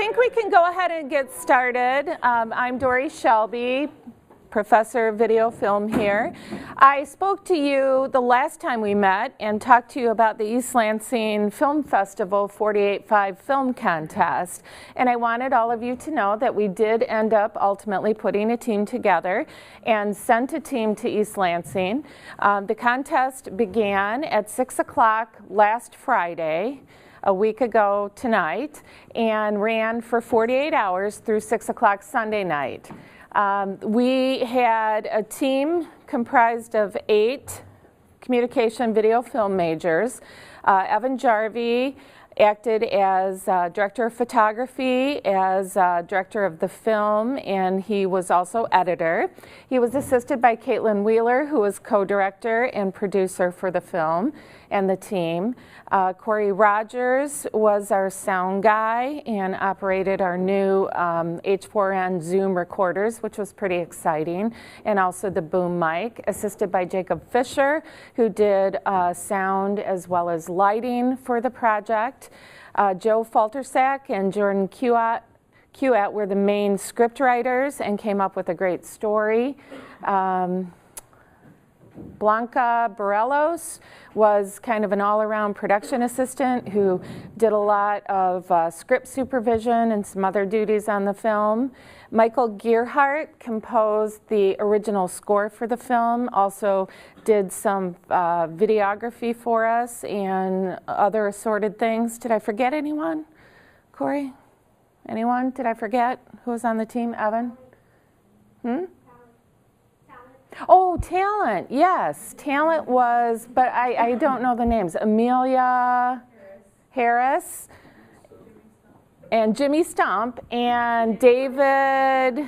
think we can go ahead and get started. I'm Dory Shelby, professor of video film here. I spoke to you the last time we met and talked to you about the East Lansing Film Festival 48.5 Film Contest. And I wanted all of you to know that we did end up ultimately putting a team together and sent a team to East Lansing. The contest began at 6 o'clock last Friday, a week ago tonight, and ran for 48 hours through 6 o'clock Sunday night. We had a team comprised of 8 communication video film majors. Evan Jarvie acted as director of photography, as director of the film, and he was also editor. He was assisted by Caitlin Wheeler, who was co-director and producer for the film and the team. Corey Rogers was our sound guy and operated our new H4n Zoom recorders, which was pretty exciting, and also the boom mic, assisted by Jacob Fisher, who did sound as well as lighting for the project. Joe Faltersack and Jordan Kuat were the main script writers and came up with a great story. Blanca Barelos was kind of an all-around production assistant who did a lot of script supervision and some other duties on the film. Michael Gearhart composed the original score for the film, also did some videography for us and other assorted things. Did I forget anyone? Corey? Anyone? Did I forget who was on the team? Evan? Oh, talent, yes. Talent was, but I don't know the names. Amelia Harris and Jimmy Stump and David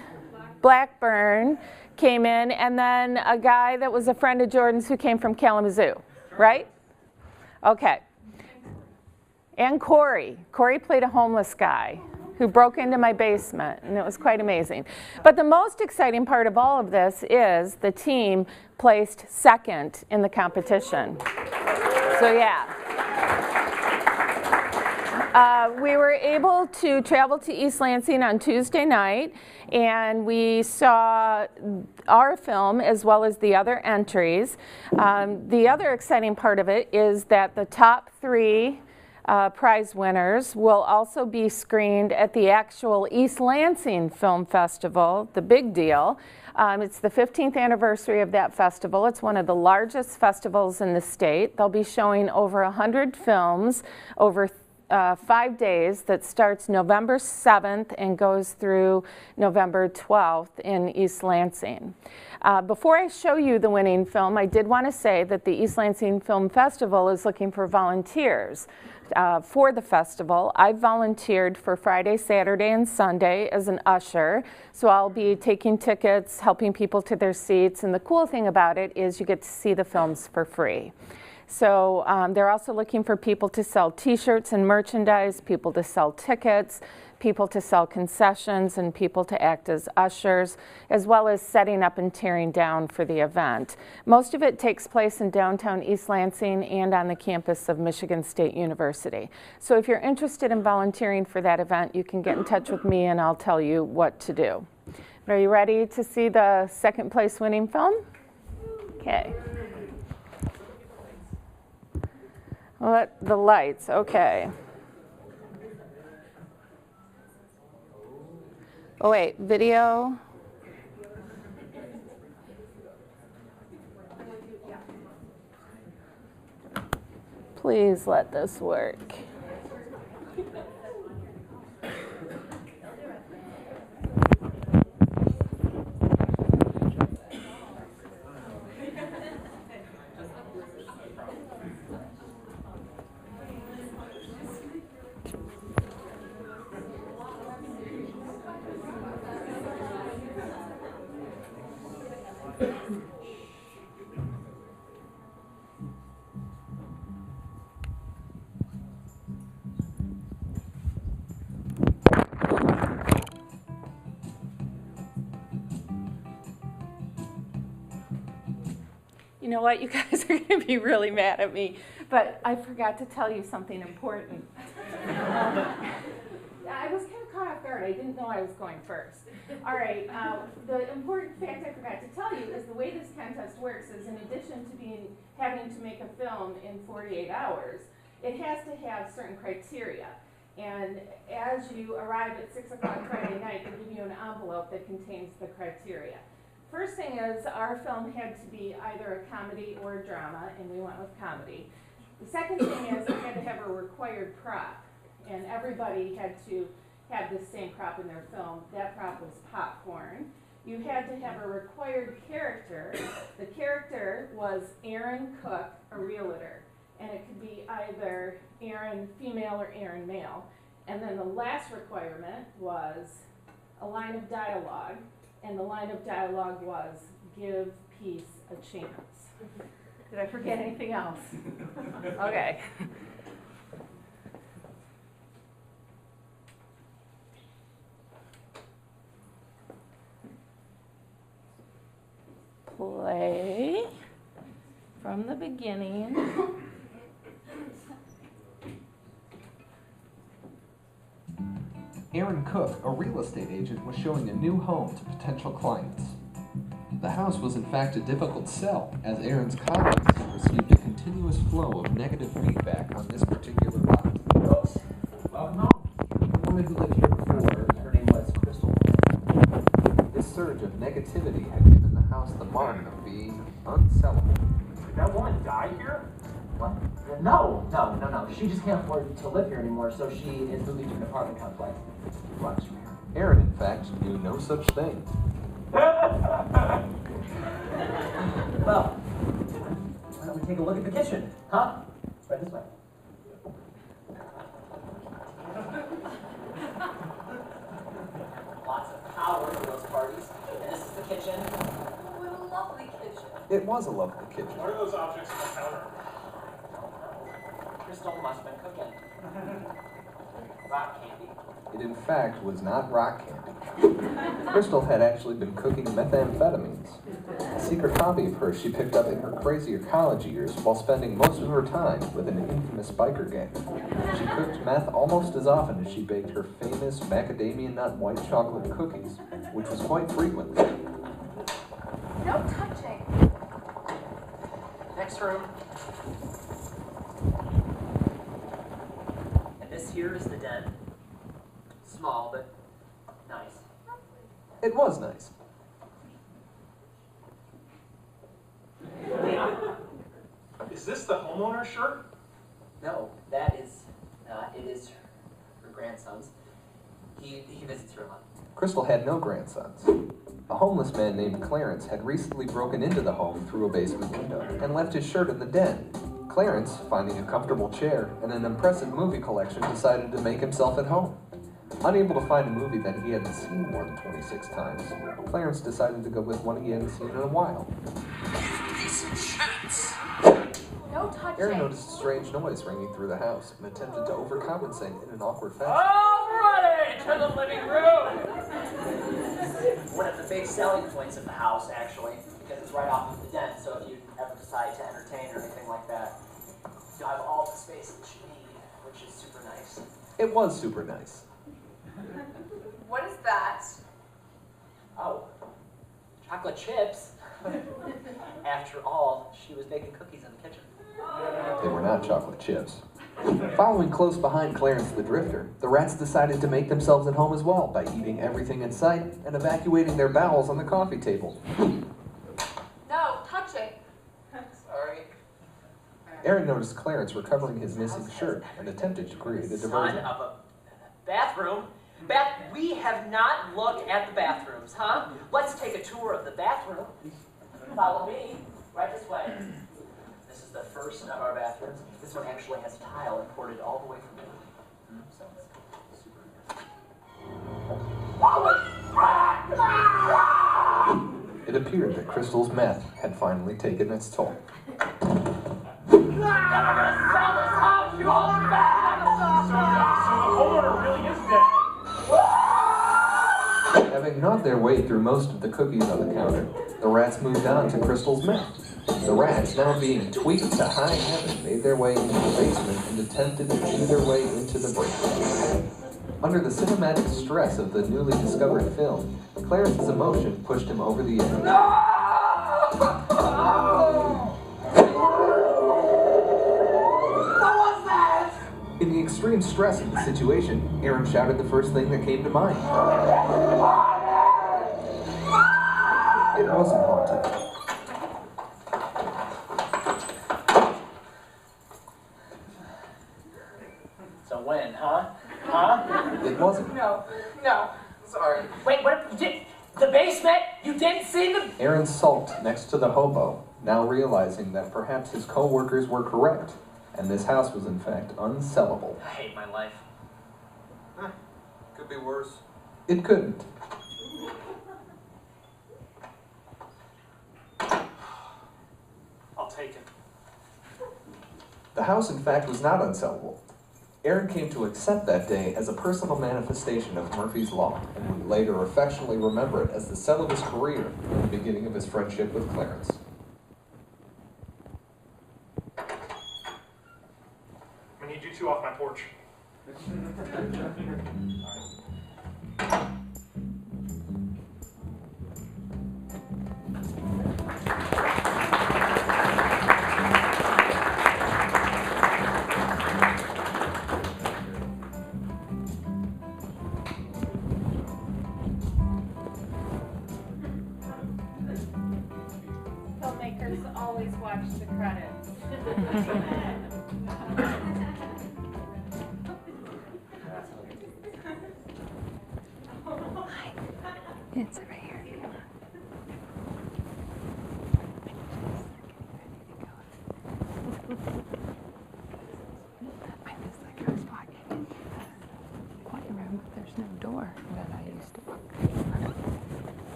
Blackburn came in, and then a guy that was a friend of Jordan's who came from Kalamazoo, right? Okay. And Corey. Corey played a homeless guy who broke into my basement, and it was quite amazing. But the most exciting part of all of this is the team placed second in the competition. So yeah. We were able to travel to East Lansing on Tuesday night, and we saw our film as well as the other entries. The other exciting part of it is that the top 3 prize winners will also be screened at the actual East Lansing Film Festival, the big deal. It's the 15th anniversary of that festival. It's one of the largest festivals in the state. They'll be showing over 100 films over 5 days that starts November 7th and goes through November 12th in East Lansing. Before I show you the winning film, I did want to say that the East Lansing Film Festival is looking for volunteers for the festival. I volunteered for Friday, Saturday, and Sunday as an usher, so I'll be taking tickets, helping people to their seats, and the cool thing about it is you get to see the films for free. So they're also looking for people to sell t-shirts and merchandise, people to sell tickets, people to sell concessions, and people to act as ushers, as well as setting up and tearing down for the event. Most of it takes place in downtown East Lansing and on the campus of Michigan State University. So if you're interested in volunteering for that event, you can get in touch with me and I'll tell you what to do. Are you ready to see the second place winning film? Okay. The lights, okay. Oh wait, video. Please let this work. You know what, you guys are going to be really mad at me, but I forgot to tell you something important. I was kind of caught start. I didn't know I was going first. All right, the important fact I forgot to tell you is the way this contest works is in addition to having to make a film in 48 hours, it has to have certain criteria. And as you arrive at 6 o'clock Friday night, they give you an envelope that contains the criteria. First thing is, our film had to be either a comedy or a drama, and we went with comedy. The second thing is, it had to have a required prop, and everybody had to have the same prop in their film. That prop was popcorn. You had to have a required character. The character was Aaron Cook, a realtor, and it could be either Aaron female or Aaron male. And then the last requirement was a line of dialogue, and the line of dialogue was, give peace a chance. Did I forget anything else? Okay. Play from the beginning. Aaron Cook, a real estate agent, was showing a new home to potential clients. The house was in fact a difficult sell, as Aaron's colleagues received a continuous flow of negative feedback on this particular lot. Folks, welcome home. The woman who lived here before, her name was Crystal. This surge of negativity had given the house the mark of being unsellable. Did that woman die here? What? No. She just can't afford to live here anymore, so she is moving to an apartment complex. Blocks from here. Aaron, in fact, knew no such thing. Well, why don't we take a look at the kitchen, huh? Right this way. Lots of power for those parties. And this is the kitchen. What a lovely kitchen. It was a lovely kitchen. What are those objects on the counter? Crystal must have been cooking. Rock candy. It in fact was not rock candy. Crystal had actually been cooking methamphetamines, a secret hobby of hers she picked up in her crazier college years while spending most of her time with an infamous biker gang. She cooked meth almost as often as she baked her famous macadamia nut white chocolate cookies, which was quite frequent. No touching. Next room. And this here is the den. Small, but nice. It was nice. Is this the homeowner's shirt? No, that is not. It is her grandson's. He visits here a lot. Crystal had no grandsons. A homeless man named Clarence had recently broken into the home through a basement window and left his shirt in the den. Clarence, finding a comfortable chair and an impressive movie collection, decided to make himself at home. Unable to find a movie that he hadn't seen more than 26 times, Clarence decided to go with one he hadn't seen in a while. No touching. Aaron noticed a strange noise ringing through the house and attempted to overcompensate in an awkward fashion. Alrighty, to the living room! One of the big selling points of the house, actually, because it's right off of the den, so if you ever decide to entertain or anything like that, you'll have all the space that you need, which is super nice. It was super nice. What is that? Oh, chocolate chips. After all, she was baking cookies in the kitchen. They were not chocolate chips. Following close behind Clarence the Drifter, the rats decided to make themselves at home as well by eating everything in sight and evacuating their bowels on the coffee table. No touching. Sorry. Aaron noticed Clarence recovering his missing shirt and attempted to create a diversion. Son of a bathroom. We have not looked at the bathrooms, huh? Let's take a tour of the bathroom. Follow me. Right this way. This is the first of our bathrooms. This one actually has tile imported all the way from Italy. So it's super. It appeared that Crystal's meth had finally taken its toll. So the homeowner really is dead. Having gnawed their way through most of the cookies on the counter, the rats moved on to Crystal's meth. The rats, now being tweaked to high heaven, made their way into the basement and attempted to chew their way into the break room. Under the cinematic stress of the newly discovered film, Clarence's emotion pushed him over the edge. What was that? In the extreme stress of the situation, Aaron shouted the first thing that came to mind. It wasn't haunted. So when, huh? Huh? It wasn't. No, sorry. Wait, what? You did the basement? You didn't see the... Aaron sulked next to the hobo, now realizing that perhaps his co-workers were correct, and this house was in fact unsellable. I hate my life. Could be worse. It couldn't. I'll take it. The house, in fact, was not unsellable. Aaron came to accept that day as a personal manifestation of Murphy's Law, and would later affectionately remember it as the sell of his career and the beginning of his friendship with Clarence. I need you two off my porch. Filmmakers always watch the credits. It's right here. I was like, I was walking in the quiet room, but there's no door that I used to walk through.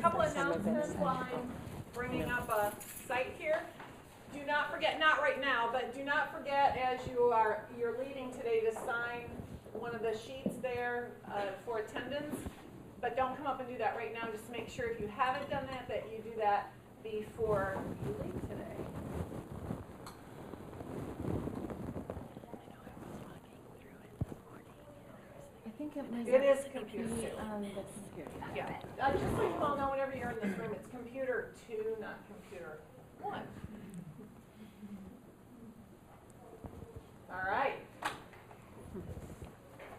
Couple announcements while I'm bringing up a site here. Do not forget, not right now, but do not forget as you're leaving today to sign one of the sheets there for attendance. But don't come up and do that right now. Just make sure if you haven't done that, that you do that before you leave today. I think it might It is computer be 2. the computer. Yeah. Just so you all know, whenever you're in this room, it's computer 2, not computer 1. All right.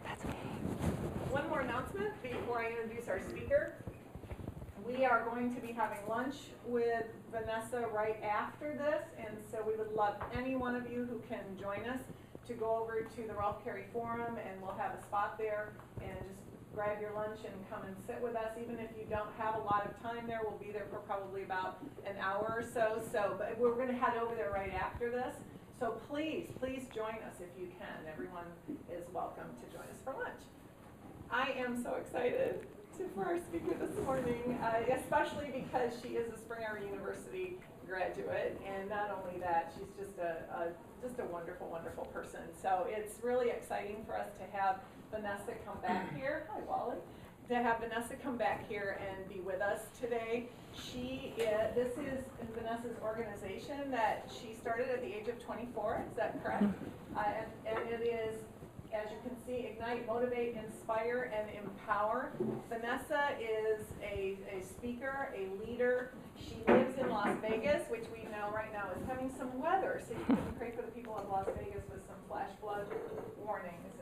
That's me. One more announcement before I introduce our speaker. We are going to be having lunch with Vanessa right after this, and so we would love any one of you who can join us to go over to the Ralph Carey Forum, and we'll have a spot there, and just grab your lunch and come and sit with us. Even if you don't have a lot of time there, we'll be there for probably about an hour or so. But we're going to head over there right after this. So please join us if you can. Everyone is welcome to join us for lunch. I am so excited for our speaker this morning, especially because she is a Springer University graduate, and not only that, she's just a wonderful person. So it's really exciting for us to have Vanessa come back here. Hi, Wally. To have Vanessa come back here and be with us today. This is Vanessa's organization that she started at the age of 24. Is that correct? And it is, as you can see, Ignite, Motivate, Inspire, and Empower. Vanessa is a speaker, a leader. She lives in Las Vegas, which we know right now is having some weather, so you can pray for the people of Las Vegas with some flash flood warnings.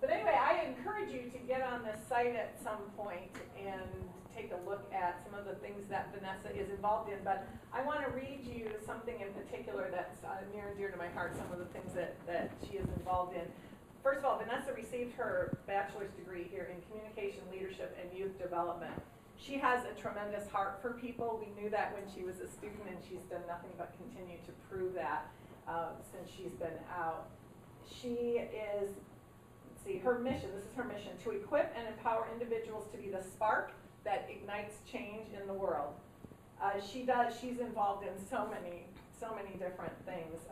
But anyway, I encourage you to get on this site at some point and take a look at some of the things that Vanessa is involved in. But I want to read you something in particular that's near and dear to my heart, some of the things that she is involved in. First of all, Vanessa received her bachelor's degree here in communication, leadership, and youth development. She has a tremendous heart for people. We knew that when she was a student, and she's done nothing but continue to prove that since she's been out. She is, her mission, this is her mission, to equip and empower individuals to be the spark that ignites change in the world. She's involved in so many different things.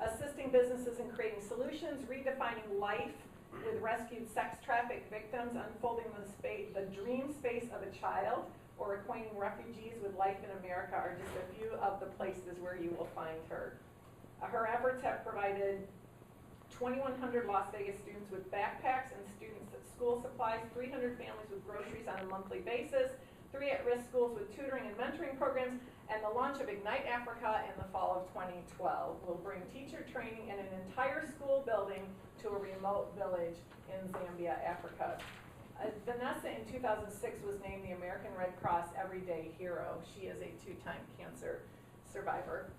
Assisting businesses in creating solutions, redefining life with rescued sex trafficked victims, unfolding the dream space of a child, or acquainting refugees with life in America are just a few of the places where you will find her. Her efforts have provided 2,100 Las Vegas students with backpacks and school supplies, 300 families with groceries on a monthly basis, 3 at-risk schools with tutoring and mentoring programs, and the launch of Ignite Africa in the fall of 2012 will bring teacher training in an entire school building to a remote village in Zambia, Africa. Vanessa in 2006 was named the American Red Cross Everyday Hero. She is a 2-time cancer survivor.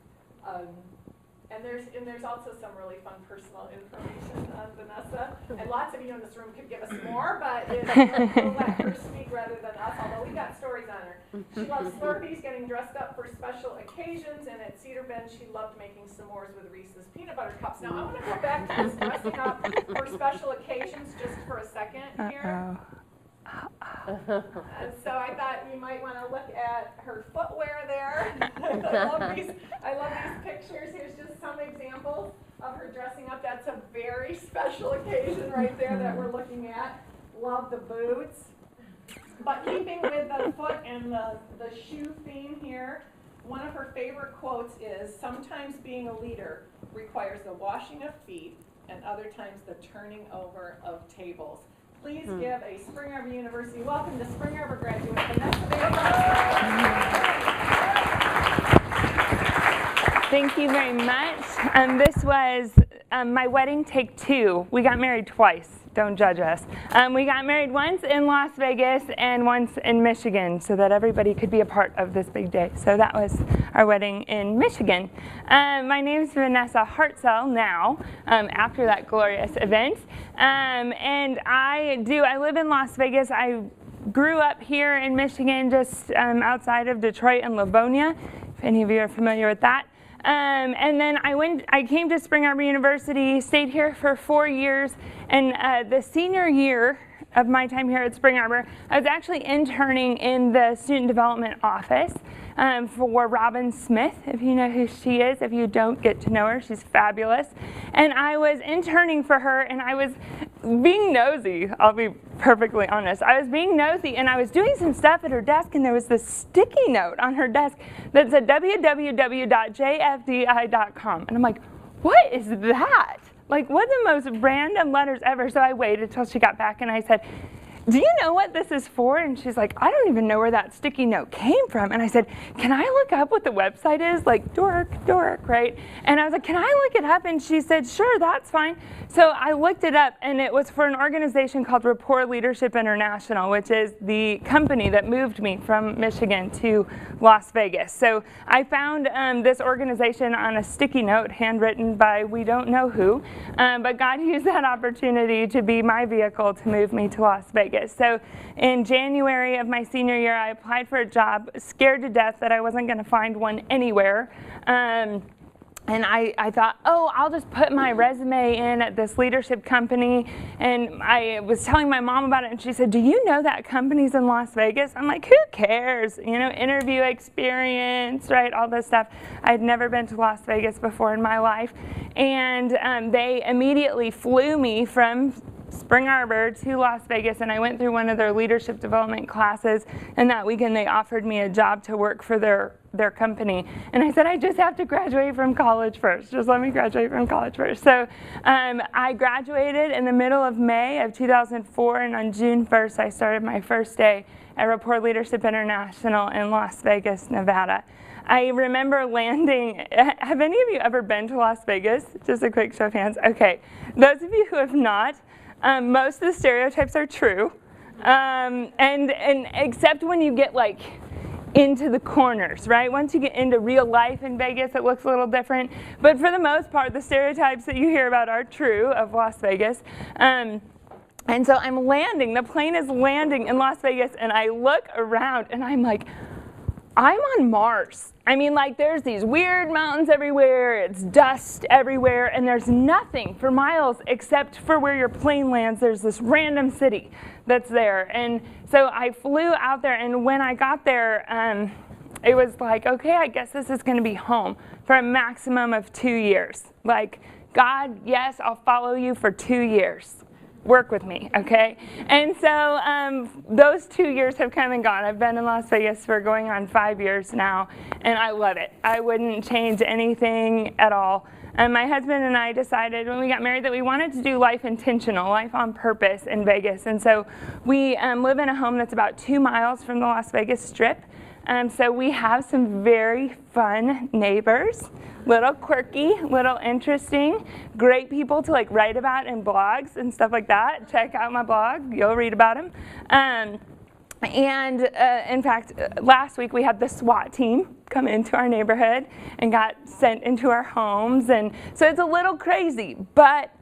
And there's also some really fun personal information on Vanessa. And lots of you in this room could give us more, but we'll let her speak rather than us, although we got stories on her. She loves Slurpees, getting dressed up for special occasions, and at Cedar Bend she loved making s'mores with Reese's peanut butter cups. Now I'm going to go back to this dressing up for special occasions just for a second here. And so I thought you might want to look at her footwear there. I love these pictures. Here's just some examples of her dressing up. That's a very special occasion right there that we're looking at. Love the boots. But keeping with the foot and the shoe theme here, one of her favorite quotes is, "Sometimes being a leader requires the washing of feet and other times the turning over of tables." Please give a Spring Arbor University welcome to Spring Arbor graduate Vanessa. Thank you very much. This was my wedding take 2. We got married twice. Don't judge us. We got married once in Las Vegas and once in Michigan so that everybody could be a part of this big day. So that was our wedding in Michigan. My name is Vanessa Hartsell now, after that glorious event. And I live in Las Vegas. I grew up here in Michigan, just outside of Detroit and Livonia, if any of you are familiar with that. And then I came to Spring Arbor University, stayed here for 4 years, and the senior year of my time here at Spring Arbor, I was actually interning in the student development office for Robin Smith, if you know who she is. If you don't, get to know her. She's fabulous. And I was interning for her, and I was being nosy, I'll be perfectly honest. I was being nosy, and I was doing some stuff at her desk, and there was this sticky note on her desk that said www.jfdi.com. And I'm like, what is that? Like, what the most random letters ever? So I waited till she got back, and I said, do you know what this is for? And she's like, I don't even know where that sticky note came from. And I said, can I look up what the website is? Like, dork, right? And I was like, can I look it up? And she said, sure, that's fine. So I looked it up, and it was for an organization called Rapport Leadership International, which is the company that moved me from Michigan to Las Vegas. So I found this organization on a sticky note handwritten by we don't know who, but God used that opportunity to be my vehicle to move me to Las Vegas. So in January of my senior year, I applied for a job, scared to death that I wasn't going to find one anywhere. And I thought, oh, I'll just put my resume in at this leadership company. And I was telling my mom about it, and she said, do you know that company's in Las Vegas? I'm like, who cares? You know, interview experience, right, all this stuff. I had never been to Las Vegas before in my life. And they immediately flew me from Spring Arbor to Las Vegas, and I went through one of their leadership development classes, and that weekend they offered me a job to work for their company. And I said, I just have to graduate from college first. Just let me graduate from college first. So I graduated in the middle of May of 2004, and on June 1st I started my first day at Rapport Leadership International in Las Vegas, Nevada. I remember landing. Have any of you ever been to Las Vegas? Just a quick show of hands. Okay, those of you who have not, most of the stereotypes are true, and except when you get like into the corners, right? Once you get into real life in Vegas, it looks a little different. But for the most part, the stereotypes that you hear about are true of Las Vegas. And so I'm landing. The plane is landing in Las Vegas, and I look around, and I'm like, I'm on Mars. I mean, like, there's these weird mountains everywhere, it's dust everywhere, and there's nothing for miles except for where your plane lands. There's this random city that's there. And so I flew out there, and when I got there, it was like, okay, I guess this is going to be home for a maximum of 2 years. Like, God, yes, I'll follow you for 2 years. Work with me, okay? And so those 2 years have come and gone. I've been in Las Vegas for going on 5 years now, and I love it. I wouldn't change anything at all. My husband and I decided when we got married that we wanted to do life intentional, life on purpose in Vegas. And so we live in a home that's about 2 miles from the Las Vegas Strip. So we have some very fun neighbors, little quirky, little interesting, great people to like write about in blogs and stuff like that. Check out my blog, you'll read about them. In fact, last week we had the SWAT team come into our neighborhood and got sent into our homes. And so it's a little crazy, but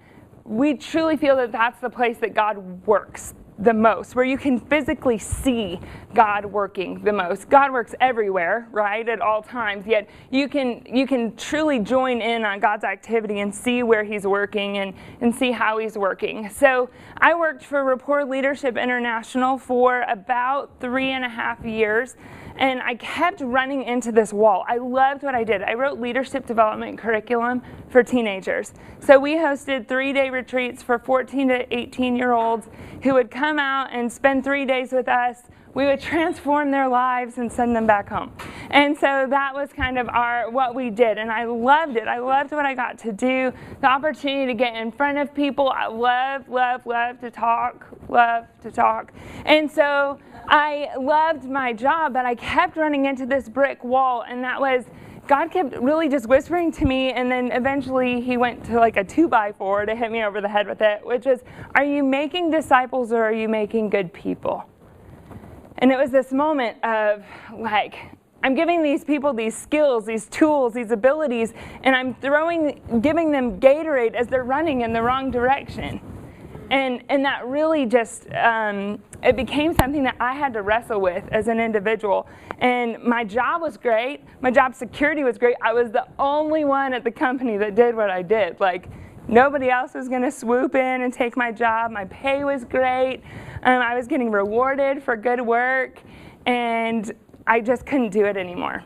we truly feel that that's the place that God works the most, where you can physically see God working the most. God works everywhere, right, at all times, yet you can truly join in on God's activity and see where he's working and see how he's working. So I worked for Rapport Leadership International for about 3.5 years, and I kept running into this wall. I loved what I did. I wrote leadership development curriculum for teenagers. So we hosted 3-day retreats for 14 to 18-year-olds who would come out and spend 3 days with us. We would transform their lives and send them back home. And so that was kind of what we did, and I loved it. I loved what I got to do, the opportunity to get in front of people. I love to talk. And so I loved my job, but I kept running into this brick wall, and that was God kept really just whispering to me, and then eventually he went to like a 2x4 to hit me over the head with it, which is, are you making disciples or are you making good people? And it was this moment of like, I'm giving these people these skills, these tools, these abilities, and I'm giving them Gatorade as they're running in the wrong direction. And that really just, it became something that I had to wrestle with as an individual. And my job was great. My job security was great. I was the only one at the company that did what I did. Like, nobody else was going to swoop in and take my job. My pay was great. I was getting rewarded for good work, and I just couldn't do it anymore.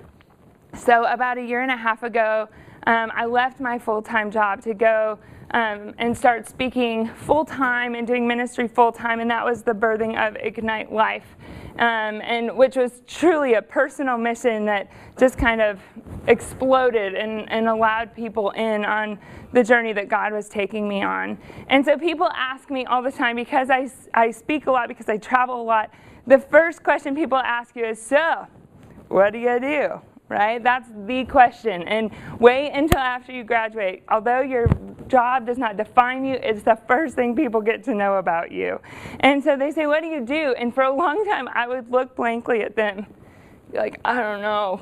So about 1.5 years ago, I left my full-time job to go and start speaking full-time and doing ministry full-time, and that was the birthing of Ignite Life, and which was truly a personal mission that just kind of exploded and allowed people in on the journey that God was taking me on. And so people ask me all the time, because I speak a lot, because I travel a lot, the first question people ask you is, so, what do you do? Right? That's the question. And wait until after you graduate. Although your job does not define you, it's the first thing people get to know about you. And so they say, what do you do? And for a long time, I would look blankly at them. Be like, I don't know.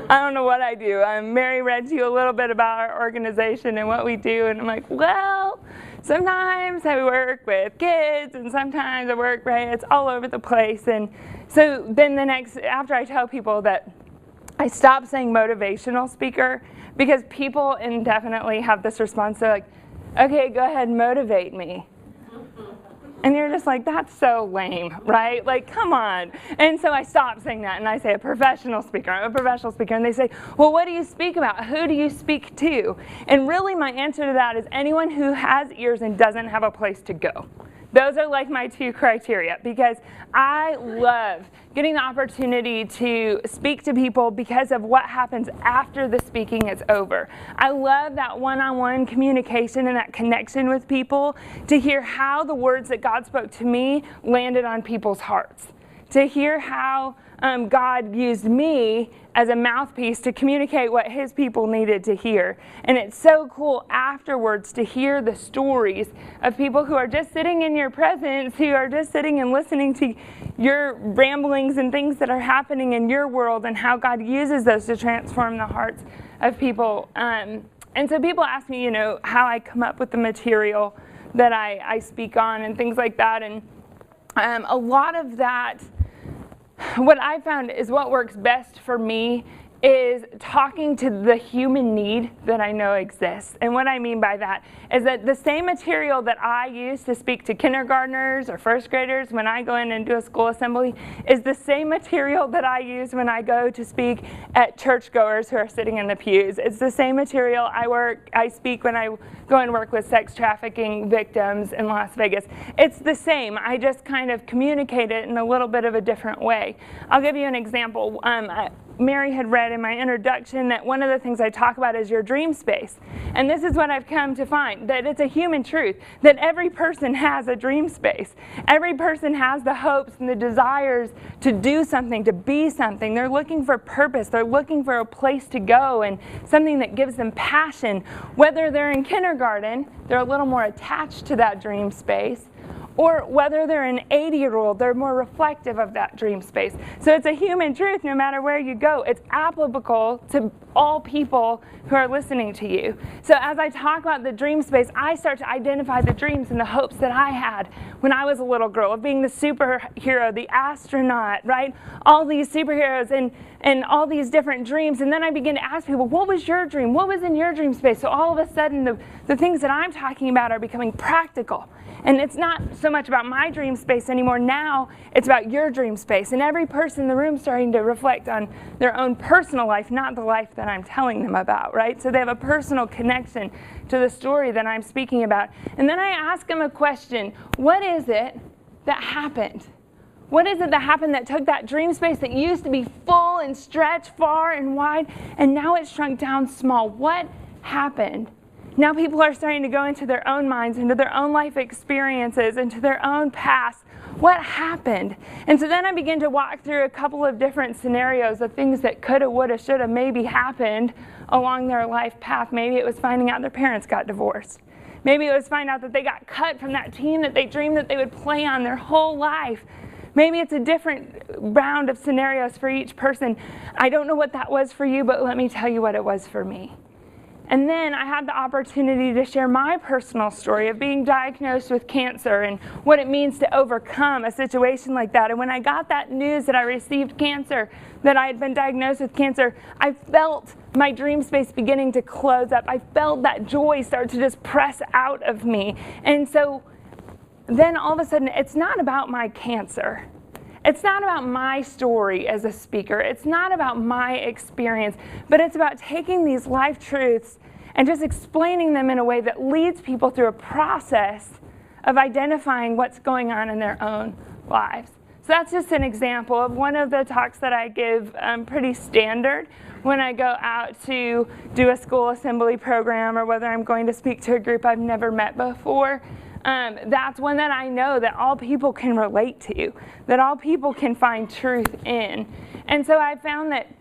I don't know what I do. Mary read to you a little bit about our organization and what we do. And I'm like, well, sometimes I work with kids, and sometimes I work, right? It's all over the place. And so then after I tell people that I stopped saying motivational speaker, because people indefinitely have this response. They're like, okay, go ahead, motivate me. And you're just like, that's so lame, right? Like, come on. And so I stopped saying that, and I say a professional speaker. I'm a professional speaker. And they say, well, what do you speak about? Who do you speak to? And really my answer to that is anyone who has ears and doesn't have a place to go. Those are like my 2 criteria, because I love getting the opportunity to speak to people because of what happens after the speaking is over. I love that one-on-one communication and that connection with people, to hear how the words that God spoke to me landed on people's hearts, to hear how God used me as a mouthpiece to communicate what his people needed to hear. And it's so cool afterwards to hear the stories of people who are just sitting in your presence, who are just sitting and listening to your ramblings and things that are happening in your world, and how God uses those to transform the hearts of people. And so people ask me, how I come up with the material that I speak on and things like that. And a lot of that, what I found is what works best for me is talking to the human need that I know exists. And what I mean by that is that the same material that I use to speak to kindergartners or first graders when I go in and do a school assembly is the same material that I use when I go to speak at churchgoers who are sitting in the pews. It's the same material I speak when I go and work with sex trafficking victims in Las Vegas. It's the same. I just kind of communicate it in a little bit of a different way. I'll give you an example. Mary had read in my introduction that one of the things I talk about is your dream space. And this is what I've come to find, that it's a human truth, that every person has a dream space. Every person has the hopes and the desires to do something, to be something. They're looking for purpose. They're looking for a place to go and something that gives them passion. Whether they're in kindergarten, they're a little more attached to that dream space, or whether they're an 80-year-old, they're more reflective of that dream space. So it's a human truth no matter where you go. It's applicable to all people who are listening to you. So as I talk about the dream space, I start to identify the dreams and the hopes that I had when I was a little girl, of being the superhero, the astronaut, right? All these superheroes and all these different dreams. And then I begin to ask people, what was your dream? What was in your dream space? So all of a sudden, the things that I'm talking about are becoming practical. And it's not so much about my dream space anymore. Now it's about your dream space. And every person in the room starting to reflect on their own personal life, not the life that I'm telling them about, right? So they have a personal connection to the story that I'm speaking about. And then I ask them a question. What is it that happened? What is it that happened that took that dream space that used to be full and stretched far and wide, and now it's shrunk down small? What happened? Now people are starting to go into their own minds, into their own life experiences, into their own past. What happened? And so then I begin to walk through a couple of different scenarios of things that coulda, woulda, shoulda maybe happened along their life path. Maybe it was finding out their parents got divorced. Maybe it was finding out that they got cut from that team that they dreamed that they would play on their whole life. Maybe it's a different round of scenarios for each person. I don't know what that was for you, but let me tell you what it was for me. And then I had the opportunity to share my personal story of being diagnosed with cancer and what it means to overcome a situation like that. And when I got that news that I received cancer, that I had been diagnosed with cancer, I felt my dream space beginning to close up. I felt that joy start to just press out of me. And so then all of a sudden, it's not about my cancer. It's not about my story as a speaker. It's not about my experience, but it's about taking these life truths and just explaining them in a way that leads people through a process of identifying what's going on in their own lives. So that's just an example of one of the talks that I give pretty standard when I go out to do a school assembly program, or whether I'm going to speak to a group I've never met before. That's one that I know that all people can relate to, that all people can find truth in. And so I found that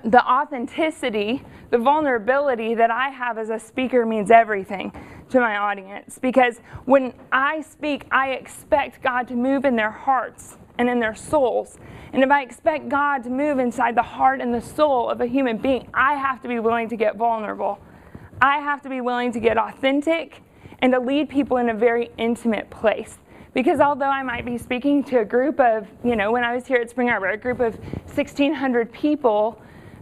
the authenticity, the vulnerability that I have as a speaker means everything to my audience. Because when I speak, I expect God to move in their hearts and in their souls. And if I expect God to move inside the heart and the soul of a human being, I have to be willing to get vulnerable. I have to be willing to get authentic and to lead people in a very intimate place. Because although I might be speaking to a group of, when I was here at Spring Arbor, a group of 1,600 people,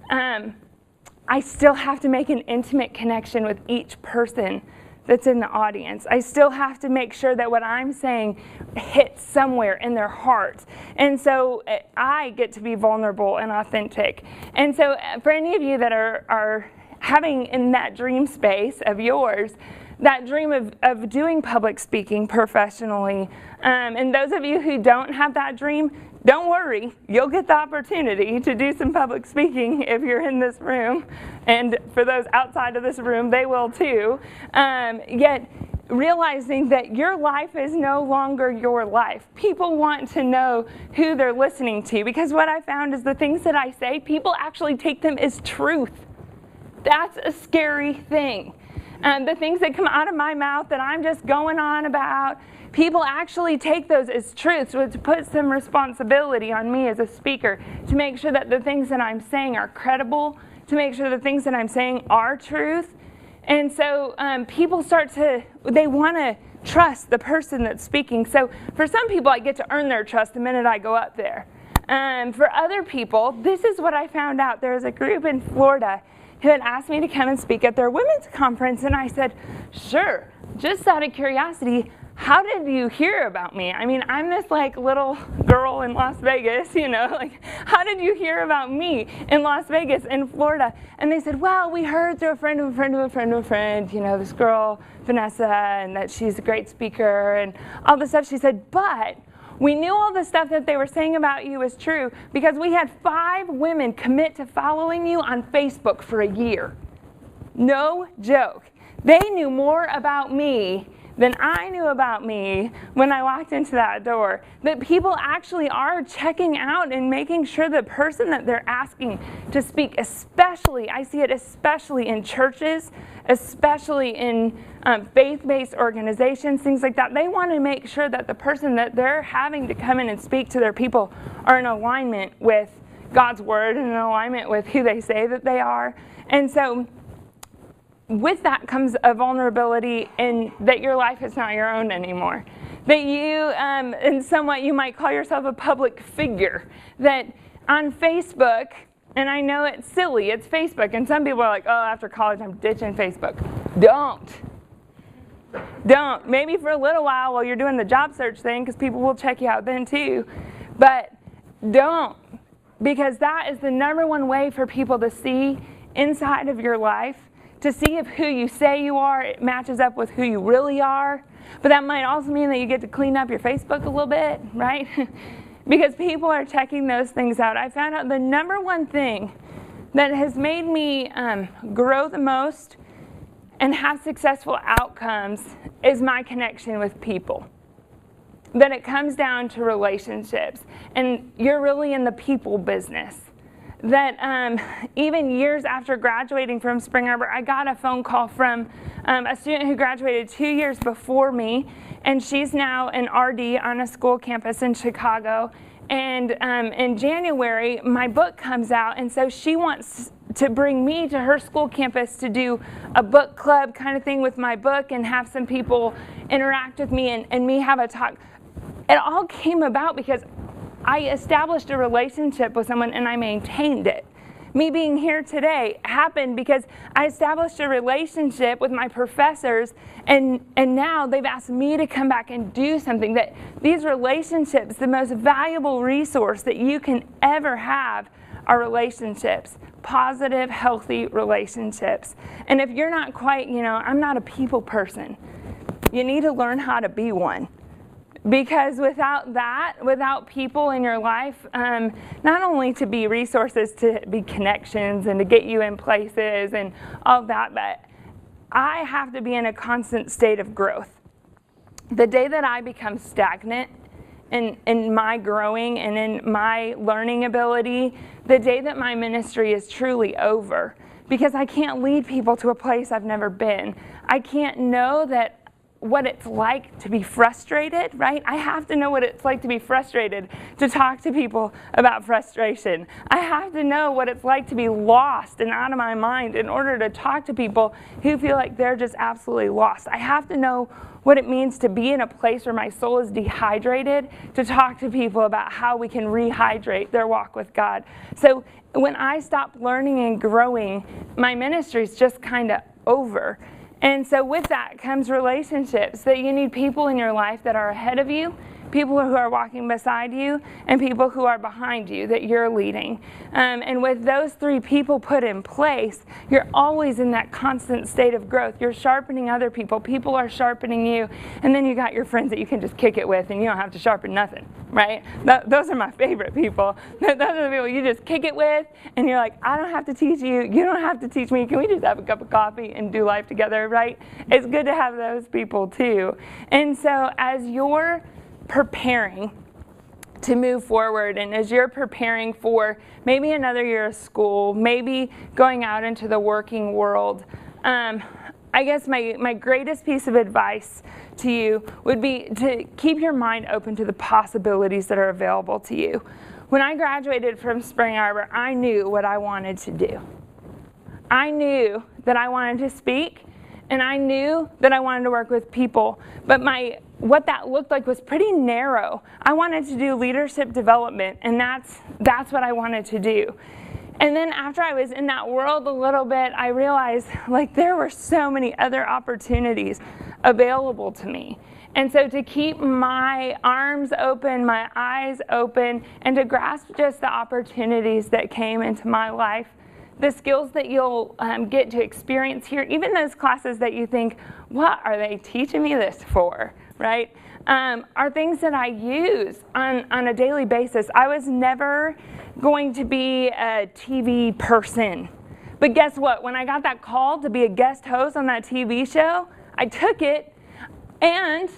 I still have to make an intimate connection with each person that's in the audience. I still have to make sure that what I'm saying hits somewhere in their heart. And so I get to be vulnerable and authentic. And so for any of you that are having in that dream space of yours, that dream of doing public speaking professionally, and those of you who don't have that dream, don't worry, you'll get the opportunity to do some public speaking if you're in this room, and for those outside of this room, they will too. Yet realizing that your life is no longer your life. People want to know who they're listening to, because what I found is the things that I say, people actually take them as truth. That's a scary thing. The things that come out of my mouth that I'm just going on about, people actually take those as truths, which puts some responsibility on me as a speaker to make sure that the things that I'm saying are credible, to make sure the things that I'm saying are truth. And so people they want to trust the person that's speaking. So for some people, I get to earn their trust the minute I go up there. For other people, this is what I found out. There was a group in Florida who had asked me to come and speak at their women's conference, and I said, sure, just out of curiosity, how did you hear about me? I mean, I'm this little girl in Las Vegas, how did you hear about me in Las Vegas, in Florida? And they said, well, we heard through a friend of a friend of a friend of a friend, this girl, Vanessa, and that she's a great speaker and all this stuff. She said, but We knew all the stuff that they were saying about you was true because we had 5 women commit to following you on Facebook for a year. No joke. They knew more about me than I knew about me when I walked into that door. That people actually are checking out and making sure the person that they're asking to speak, especially, I see it especially in churches, especially in faith-based organizations, things like that. They want to make sure that the person that they're having to come in and speak to their people are in alignment with God's word and in alignment with who they say that they are. And so with that comes a vulnerability in that your life is not your own anymore. That you, in somewhat, you might call yourself a public figure. That on Facebook, and I know it's silly, it's Facebook, and some people are like, oh, after college I'm ditching Facebook. Don't. Maybe for a little while you're doing the job search thing, because people will check you out then too. But don't. Because that is the number one way for people to see inside of your life, to see if who you say you are, it matches up with who you really are. But that might also mean that you get to clean up your Facebook a little bit, right? Because people are checking those things out. I found out the number one thing that has made me grow the most and have successful outcomes is my connection with people. That it comes down to relationships. And you're really in the people business. That even years after graduating from Spring Arbor, I got a phone call from a student who graduated 2 years before me, and she's now an RD on a school campus in Chicago. And in January, my book comes out, and so she wants to bring me to her school campus to do a book club kind of thing with my book and have some people interact with me and me have a talk. It all came about because I established a relationship with someone and I maintained it. Me being here today happened because I established a relationship with my professors, and now they've asked me to come back and do something. That these relationships, the most valuable resource that you can ever have are relationships. Positive, healthy relationships. And if you're not quite, I'm not a people person, you need to learn how to be one. Because without that, without people in your life, not only to be resources, to be connections and to get you in places and all that, but I have to be in a constant state of growth. The day that I become stagnant in my growing and in my learning ability, the day that my ministry is truly over, because I can't lead people to a place I've never been. I can't know that what it's like to be frustrated, right? I have to know what it's like to be frustrated to talk to people about frustration. I have to know what it's like to be lost and out of my mind in order to talk to people who feel like they're just absolutely lost. I have to know what it means to be in a place where my soul is dehydrated, to talk to people about how we can rehydrate their walk with God. So when I stop learning and growing, my ministry is just kind of over. And so with that comes relationships, that you need people in your life that are ahead of you, people who are walking beside you, and people who are behind you that you're leading. And with those 3 people put in place, you're always in that constant state of growth. You're sharpening other people. People are sharpening you. And then you got your friends that you can just kick it with and you don't have to sharpen nothing, right? Those are my favorite people. Those are the people you just kick it with and you're like, I don't have to teach you. You don't have to teach me. Can we just have a cup of coffee and do life together, right? It's good to have those people too. And so as you're preparing to move forward, and as you're preparing for maybe another year of school, maybe going out into the working world, I guess my greatest piece of advice to you would be to keep your mind open to the possibilities that are available to you. When I graduated from Spring Arbor, I knew what I wanted to do. I knew that I wanted to speak, and I knew that I wanted to work with people, but what that looked like was pretty narrow. I wanted to do leadership development, and that's what I wanted to do. And then after I was in that world a little bit, I realized there were so many other opportunities available to me. And so to keep my arms open, my eyes open, and to grasp just the opportunities that came into my life, the skills that you'll get to experience here, even those classes that you think, what are they teaching me this for, right, are things that I use on a daily basis. I was never going to be a TV person. But guess what? When I got that call to be a guest host on that TV show, I took it, and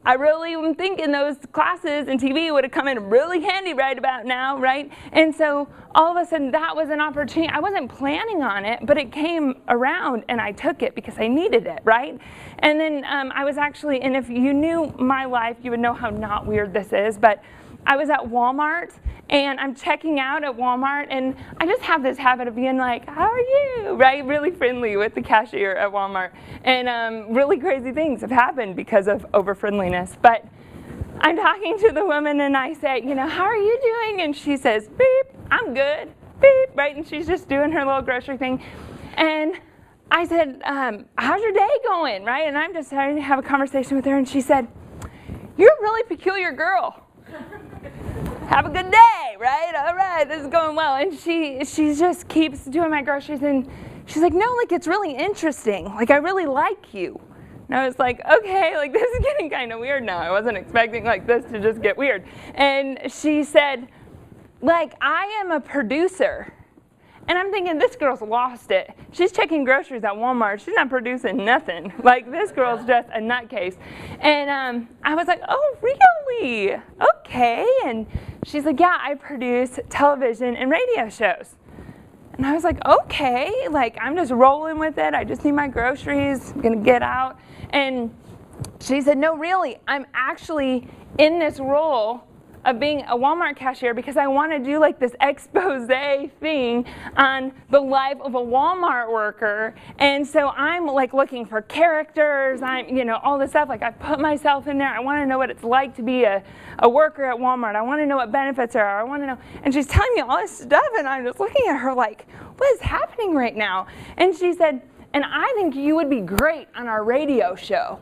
I really am thinking those classes in TV would have come in really handy right about now, right? And so all of a sudden that was an opportunity. I wasn't planning on it, but it came around and I took it because I needed it, right? And then I was actually, and if you knew my life, you would know how not weird this is, but I was at Walmart and I'm checking out at Walmart, and I just have this habit of being like, how are you, right? Really friendly with the cashier at Walmart. And really crazy things have happened because of over-friendliness. But I'm talking to the woman and I say, you know, how are you doing? And she says, beep, I'm good, beep, right? And she's just doing her little grocery thing. And I said, how's your day going, right? And I'm just starting to have a conversation with her, and she said, you're a really peculiar girl. Have a good day, right? All right, this is going well. And she just keeps doing my groceries, and she's like, no, like, it's really interesting. Like, I really like you. And I was like, okay, like, this is getting kind of weird now. I wasn't expecting like this to just get weird. And she said, like, I am a producer. And I'm thinking, this girl's lost it. She's checking groceries at Walmart. She's not producing nothing. Like, this girl's just a nutcase. And I was like, oh, really? Okay. And she's like, yeah, I produce television and radio shows. And I was like, okay. Like, I'm just rolling with it. I just need my groceries. I'm going to get out. And she said, no, really, I'm actually in this role of being a Walmart cashier because I want to do like this expose thing on the life of a Walmart worker. And so I'm like looking for characters, all this stuff. Like, I put myself in there. I want to know what it's like to be a worker at Walmart. I want to know what benefits there are. I want to know. And she's telling me all this stuff, and I'm just looking at her like, what is happening right now? And she said, and I think you would be great on our radio show.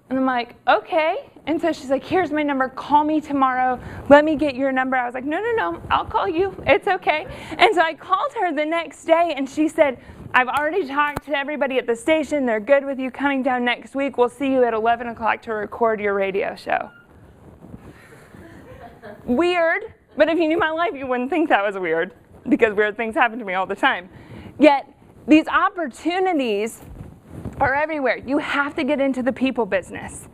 And I'm like, okay. And so she's like, here's my number. Call me tomorrow. Let me get your number. I was like, no, I'll call you. It's okay. And so I called her the next day, and she said, I've already talked to everybody at the station. They're good with you coming down next week. We'll see you at 11 o'clock to record your radio show. Weird, but if you knew my life, you wouldn't think that was weird, because weird things happen to me all the time. Yet these opportunities are everywhere. You have to get into the people business.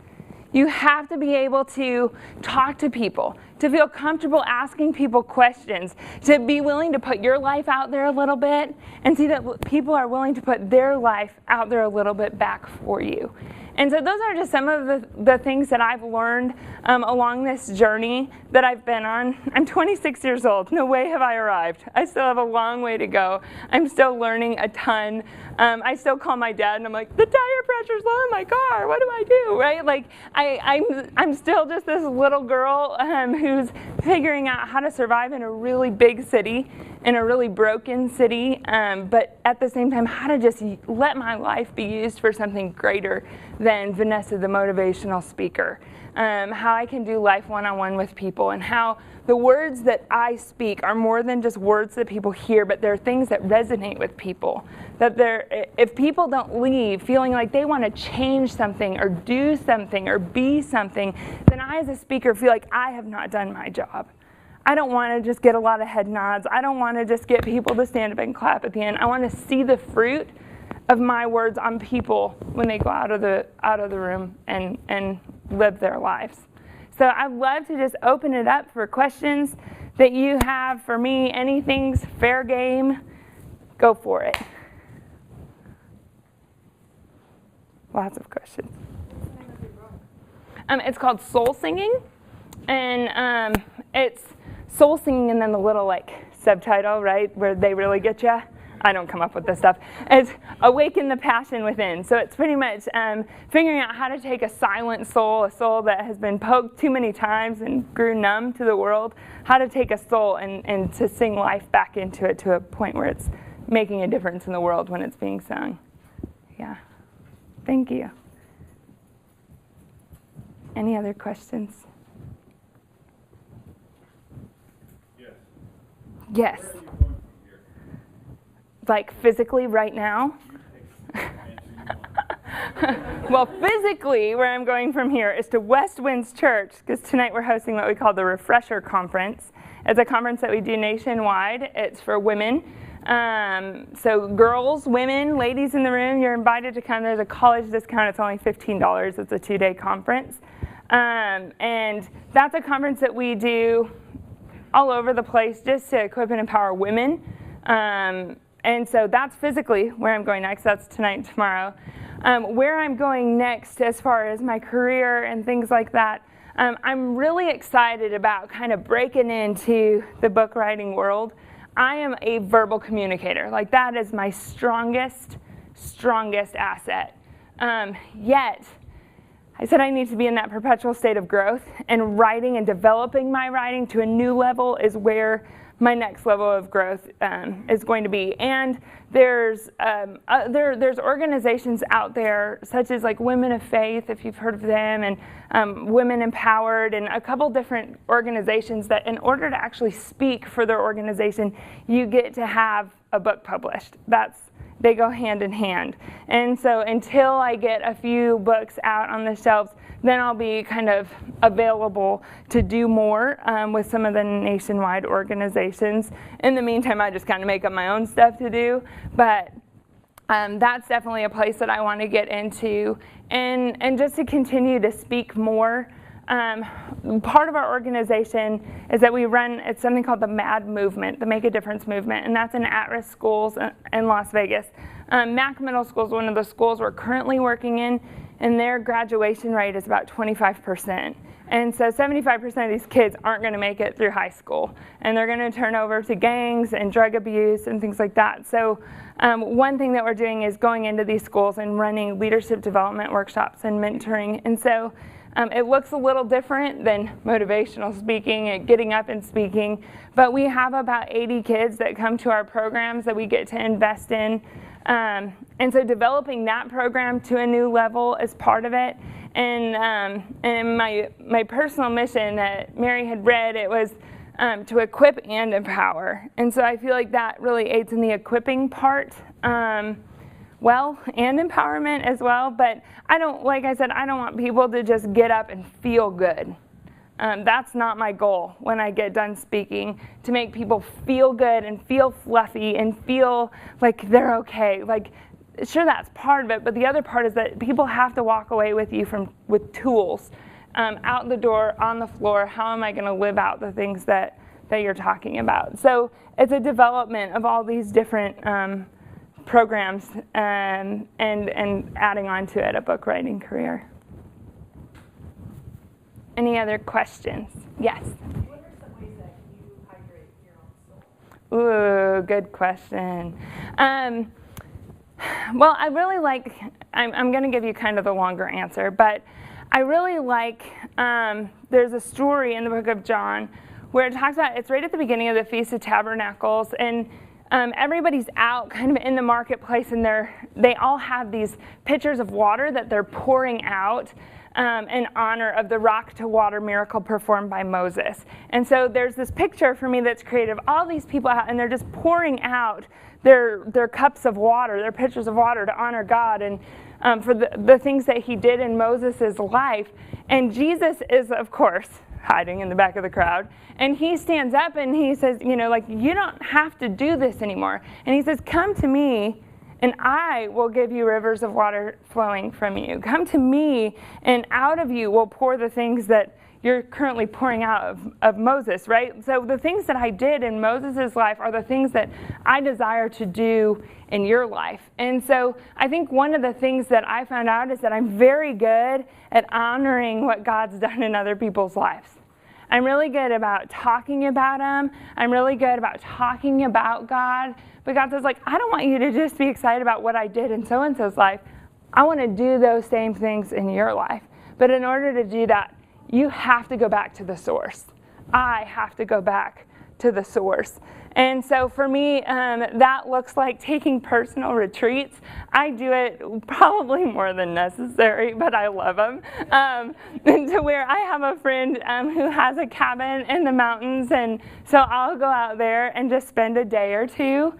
You have to be able to talk to people, to feel comfortable asking people questions, to be willing to put your life out there a little bit and see that people are willing to put their life out there a little bit back for you. And so those are just some of the things that I've learned along this journey that I've been on. I'm 26 years old. No way have I arrived. I still have a long way to go. I'm still learning a ton. I still call my dad and I'm like, the tire pressure's low in my car. What do I do, right? Like, I'm still just this little girl who's figuring out how to survive in a really big city, in a really broken city, but at the same time, how to just let my life be used for something greater than Vanessa, the motivational speaker. How I can do life one-on-one with people, and how the words that I speak are more than just words that people hear, but they're things that resonate with people. That if people don't leave feeling like they want to change something or do something or be something, then I as a speaker feel like I have not done my job. I don't want to just get a lot of head nods. I don't want to just get people to stand up and clap at the end. I want to see the fruit of my words on people when they go out of the room and live their lives. So I'd love to just open it up for questions that you have for me. Anything's fair game. Go for it. Lots of questions. It's called Soul Singing, and it's soul singing and then the little like subtitle, right, where they really get you. I don't come up with this stuff. It's Awaken the Passion Within. So it's pretty much figuring out how to take a silent soul, a soul that has been poked too many times and grew numb to the world, how to take a soul and to sing life back into it to a point where it's making a difference in the world when it's being sung. Yeah. Thank you. Any other questions? Yes. Yes. Where are you going from here? Like physically right now? Well, physically, where I'm going from here is to West Winds Church, because tonight we're hosting what we call the Refresher Conference. It's a conference that we do nationwide. It's for women. So girls, women, ladies in the room, you're invited to come. There's a college discount. It's only $15. It's a 2-day conference. And that's a conference that we do all over the place just to equip and empower women. And so that's physically where I'm going next. That's tonight and tomorrow. Where I'm going next as far as my career and things like that, I'm really excited about kind of breaking into the book writing world. I am a verbal communicator. Like, that is my strongest asset. Yet, I said I need to be in that perpetual state of growth, and writing and developing my writing to a new level is where my next level of growth is going to be. And there's organizations out there such as like Women of Faith, if you've heard of them, and Women Empowered, and a couple different organizations that in order to actually speak for their organization, you get to have a book published. They go hand in hand. And so until I get a few books out on the shelves, then I'll be kind of available to do more with some of the nationwide organizations. In the meantime, I just kind of make up my own stuff to do. But that's definitely a place that I want to get into. And just to continue to speak more. Part of our organization is that we run, it's something called the MAD movement, the Make a Difference movement, and that's in at-risk schools in Las Vegas. Mac Middle School is one of the schools we're currently working in, and their graduation rate is about 25%. And so 75% of these kids aren't going to make it through high school, and they're going to turn over to gangs and drug abuse and things like that. So one thing that we're doing is going into these schools and running leadership development workshops and mentoring. And so it looks a little different than motivational speaking and getting up and speaking, but we have about 80 kids that come to our programs that we get to invest in. And so developing that program to a new level is part of it. And my personal mission that Mary had read, it was to equip and empower. And so I feel like that really aids in the equipping part. And empowerment as well, but like I said, I don't want people to just get up and feel good. That's not my goal when I get done speaking, to make people feel good and feel fluffy and feel like they're okay. Like, sure, that's part of it, but the other part is that people have to walk away with you with tools, out the door, on the floor. How am I going to live out the things that you're talking about? So it's a development of all these different programs and adding on to it a book writing career. Any other questions? Yes? What are some ways that you hydrate your own soul? Ooh, good question. Well, I really like, I'm going to give you kind of the longer answer, but I really like, there's a story in the book of John where it talks about, it's right at the beginning of the Feast of Tabernacles, and everybody's out kind of in the marketplace, and they all have these pitchers of water that they're pouring out in honor of the rock to water miracle performed by Moses. And so there's this picture for me that's creative. All these people out, and they're just pouring out their cups of water, their pitchers of water to honor God and for the things that he did in Moses' life. And Jesus is, of course, hiding in the back of the crowd. And he stands up and he says, you don't have to do this anymore. And he says, come to me and I will give you rivers of water flowing from you. Come to me and out of you will pour the things that you're currently pouring out of Moses, right? So the things that I did in Moses' life are the things that I desire to do in your life. And so I think one of the things that I found out is that I'm very good at honoring what God's done in other people's lives. I'm really good about talking about him. I'm really good about talking about God. But God says, I don't want you to just be excited about what I did in so-and-so's life. I want to do those same things in your life. But in order to do that, you have to go back to the source. I have to go back to the source. And so for me, that looks like taking personal retreats. I do it probably more than necessary, but I love them. To where I have a friend who has a cabin in the mountains, and so I'll go out there and just spend a day or two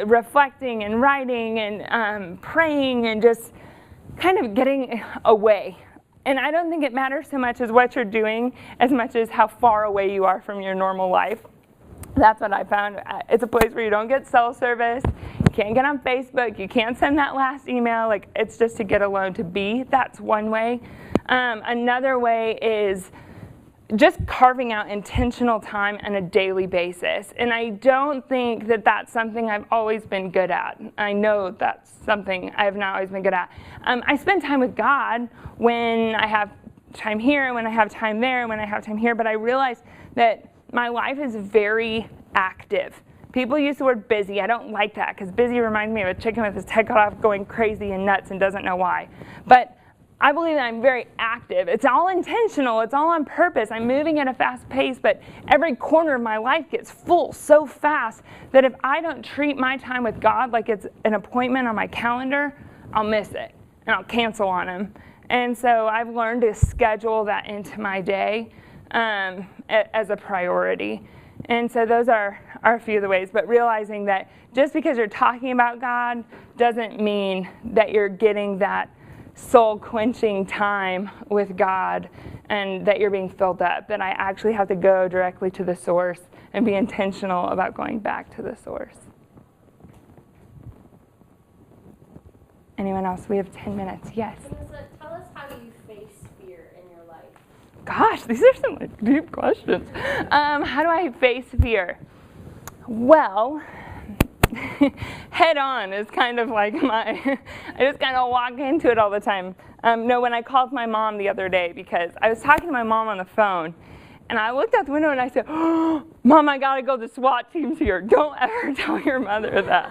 reflecting and writing and praying and just kind of getting away. And I don't think it matters so much as what you're doing as much as how far away you are from your normal life. That's what I found. It's a place where you don't get cell service, you can't get on Facebook, you can't send that last email. Like, it's just to get alone, to be. That's one way. Another way is just carving out intentional time on a daily basis. And I don't think that that's something I've always been good at. I know that's something I have not always been good at. I spend time with God when I have time here, when I have time there, when I have time here, but I realize that my life is very active. People use the word busy. I don't like that because busy reminds me of a chicken with his head cut off going crazy and nuts and doesn't know why. But I believe that I'm very active. It's all intentional. It's all on purpose. I'm moving at a fast pace, but every corner of my life gets full so fast that if I don't treat my time with God like it's an appointment on my calendar, I'll miss it and I'll cancel on him. And so I've learned to schedule that into my day as a priority. And so those are a few of the ways, but realizing that just because you're talking about God doesn't mean that you're getting that soul-quenching time with God and that you're being filled up, that I actually have to go directly to the source and be intentional about going back to the source. Anyone else? We have 10 minutes. Yes? Vanessa, tell us how you face fear in your life. Gosh, these are some like, deep questions. How do I face fear? Well, head on is kind of like I just kind of walk into it all the time. No, when I called my mom the other day, because I was talking to my mom on the phone, and I looked out the window and I said, oh, Mom, I gotta go, the SWAT team's here. Don't ever tell your mother that.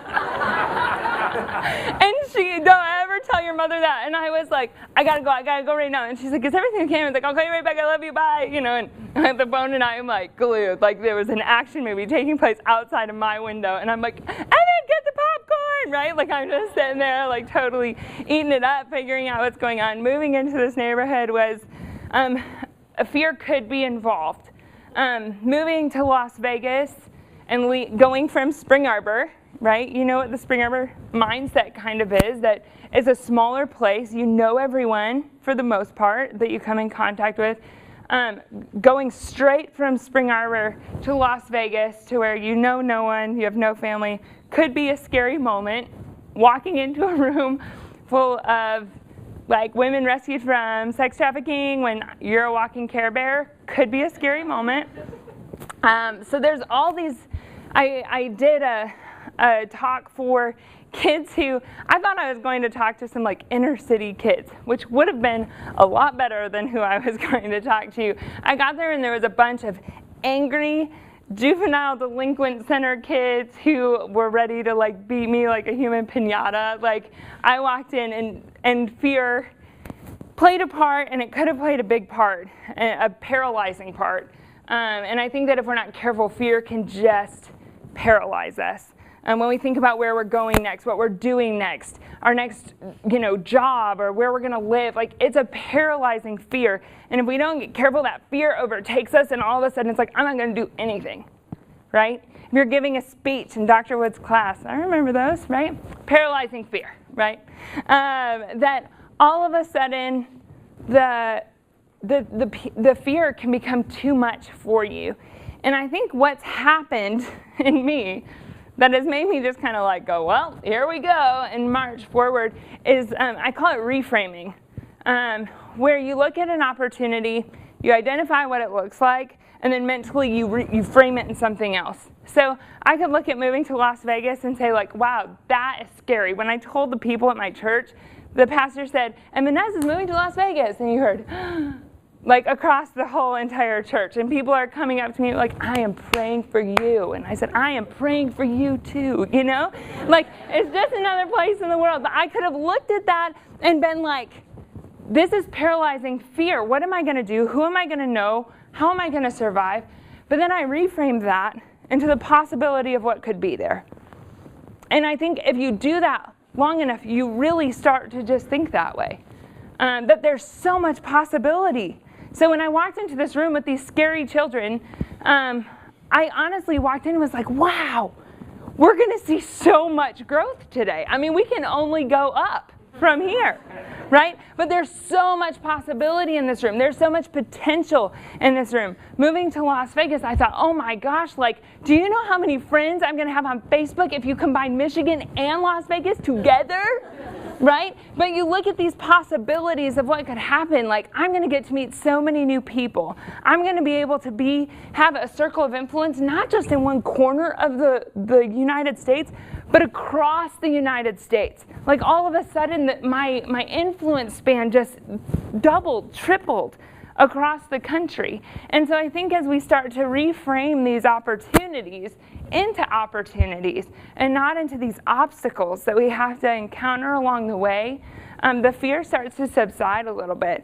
And she, don't ever tell your mother that. And I was like, I gotta go right now. And she's like, is everything okay? I was like, I'll call you right back, I love you, bye. You know, and the phone and I am like glued. Like there was an action movie taking place outside of my window. And I'm like, Evan, get the popcorn, right? Like I'm just sitting there like totally eating it up, figuring out what's going on. Moving into this neighborhood was, a fear could be involved. Moving to Las Vegas and going from Spring Arbor, right? You know what the Spring Arbor mindset kind of is, that it's a smaller place. You know everyone for the most part that you come in contact with. Going straight from Spring Arbor to Las Vegas to where you know no one, you have no family, could be a scary moment. Walking into a room full of like women rescued from sex trafficking when you're a walking Care Bear could be a scary moment. So there's all these, I did a talk for kids who, I thought I was going to talk to some like inner city kids, which would have been a lot better than who I was going to talk to. I got there and there was a bunch of angry juvenile delinquent center kids who were ready to like beat me like a human piñata. Like I walked in and fear played a part, and it could have played a big part, a paralyzing part. And I think that if we're not careful, fear can just paralyze us. And when we think about where we're going next, what we're doing next, our next, job, or where we're going to live, like it's a paralyzing fear. And if we don't get careful, that fear overtakes us, and all of a sudden it's like, I'm not going to do anything, right? If you're giving a speech in Dr. Wood's class, I remember those, right? Paralyzing fear, right? That all of a sudden the fear can become too much for you. And I think what's happened in me that has made me just kind of like go, well, here we go, and march forward, is I call it reframing, where you look at an opportunity, you identify what it looks like, and then mentally you frame it in something else. So I could look at moving to Las Vegas and say like, wow, that is scary. When I told the people at my church, the pastor said, and Vanessa's moving to Las Vegas, and you heard, like across the whole entire church, and people are coming up to me like, I am praying for you. And I said, I am praying for you too, Like, it's just another place in the world. But I could have looked at that and been like, this is paralyzing fear. What am I going to do? Who am I going to know? How am I going to survive? But then I reframed that into the possibility of what could be there. And I think if you do that long enough, you really start to just think that way, that there's so much possibility. So when I walked into this room with these scary children, I honestly walked in and was like, wow, we're going to see so much growth today. I mean, we can only go up from here, right? But there's so much possibility in this room. There's so much potential in this room. Moving to Las Vegas, I thought, oh my gosh, like, do you know how many friends I'm going to have on Facebook if you combine Michigan and Las Vegas together? Right? But you look at these possibilities of what could happen. Like, I'm going to get to meet so many new people. I'm going to be able to have a circle of influence, not just in one corner of the United States, but across the United States. Like, all of a sudden, my influence span just doubled, tripled across the country. And so I think as we start to reframe these opportunities into opportunities and not into these obstacles that we have to encounter along the way, the fear starts to subside a little bit.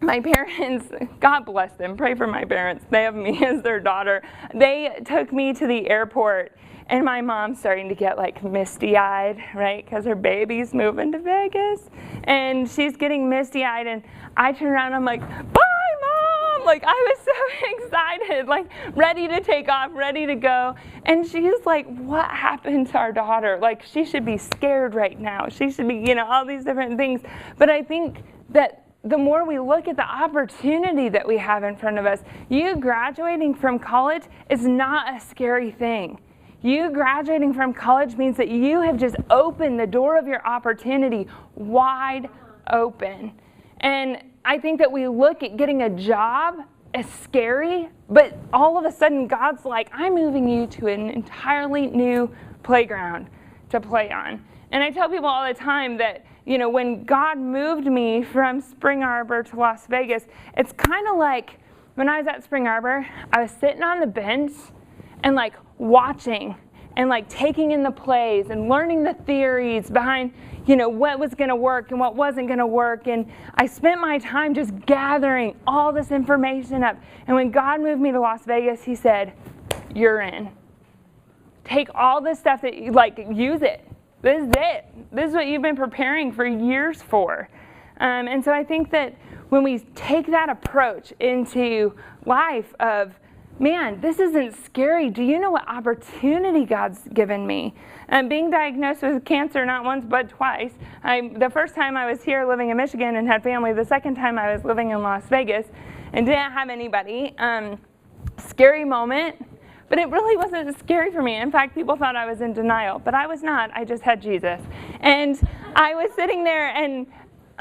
My parents, God bless them, pray for my parents. They have me as their daughter. They took me to the airport, and my mom's starting to get like misty-eyed, right? Because her baby's moving to Vegas, and she's getting misty-eyed, and I turn around and I'm like, bye, Mom! Like, I was so excited, like ready to take off, ready to go. And she's like, what happened to our daughter? Like, she should be scared right now. She should be, all these different things. But I think that the more we look at the opportunity that we have in front of us, you graduating from college is not a scary thing. You graduating from college means that you have just opened the door of your opportunity wide open. And I think that we look at getting a job as scary, but all of a sudden God's like, I'm moving you to an entirely new playground to play on. And I tell people all the time that, when God moved me from Spring Arbor to Las Vegas, it's kind of like when I was at Spring Arbor, I was sitting on the bench and like watching and like taking in the plays and learning the theories behind, what was going to work and what wasn't going to work. And I spent my time just gathering all this information up. And when God moved me to Las Vegas, he said, you're in. Take all this stuff that you use it. This is it. This is what you've been preparing for years for. And so I think that when we take that approach into life of, man, this isn't scary. Do you know what opportunity God's given me? Being diagnosed with cancer not once but twice. The first time I was here living in Michigan and had family. The second time I was living in Las Vegas and didn't have anybody. Scary moment. But it really wasn't scary for me. In fact, people thought I was in denial. But I was not. I just had Jesus. And I was sitting there and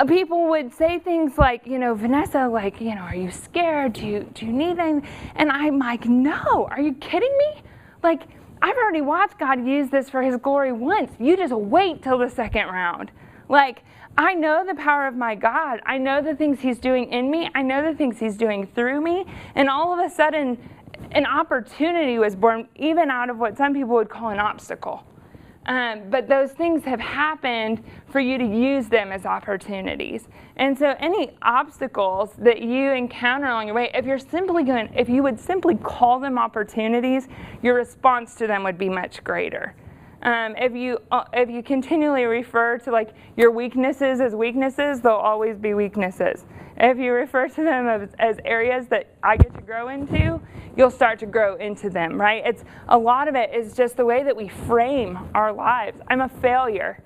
people would say things like, Vanessa, like, are you scared? Do you need anything? And I'm like, no, are you kidding me? Like, I've already watched God use this for his glory once. You just wait till the second round. Like, I know the power of my God. I know the things he's doing in me. I know the things he's doing through me. And all of a sudden, an opportunity was born, even out of what some people would call an obstacle. But those things have happened for you to use them as opportunities. And so any obstacles that you encounter along your way, if you would simply call them opportunities, your response to them would be much greater. If you continually refer to your weaknesses as weaknesses, they'll always be weaknesses. If you refer to them as areas that I get to grow into, you'll start to grow into them, right? A lot of it is just the way that we frame our lives. I'm a failure.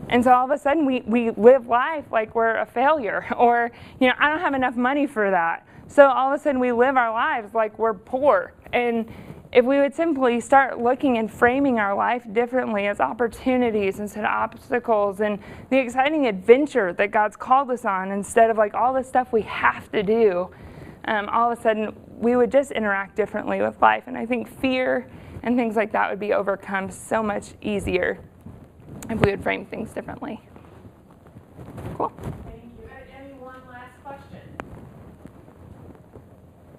And so all of a sudden we live life like we're a failure, or I don't have enough money for that. So all of a sudden we live our lives like we're poor. And if we would simply start looking and framing our life differently as opportunities instead of obstacles, and the exciting adventure that God's called us on instead of all the stuff we have to do, all of a sudden we would just interact differently with life. And I think fear and things like that would be overcome so much easier if we would frame things differently. Cool. Thank you. Any one last question?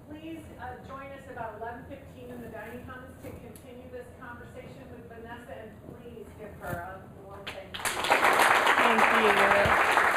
Please join us about 11:15 in the dining commons to continue this conversation with Vanessa, and please give her a warm thank you. Thank you.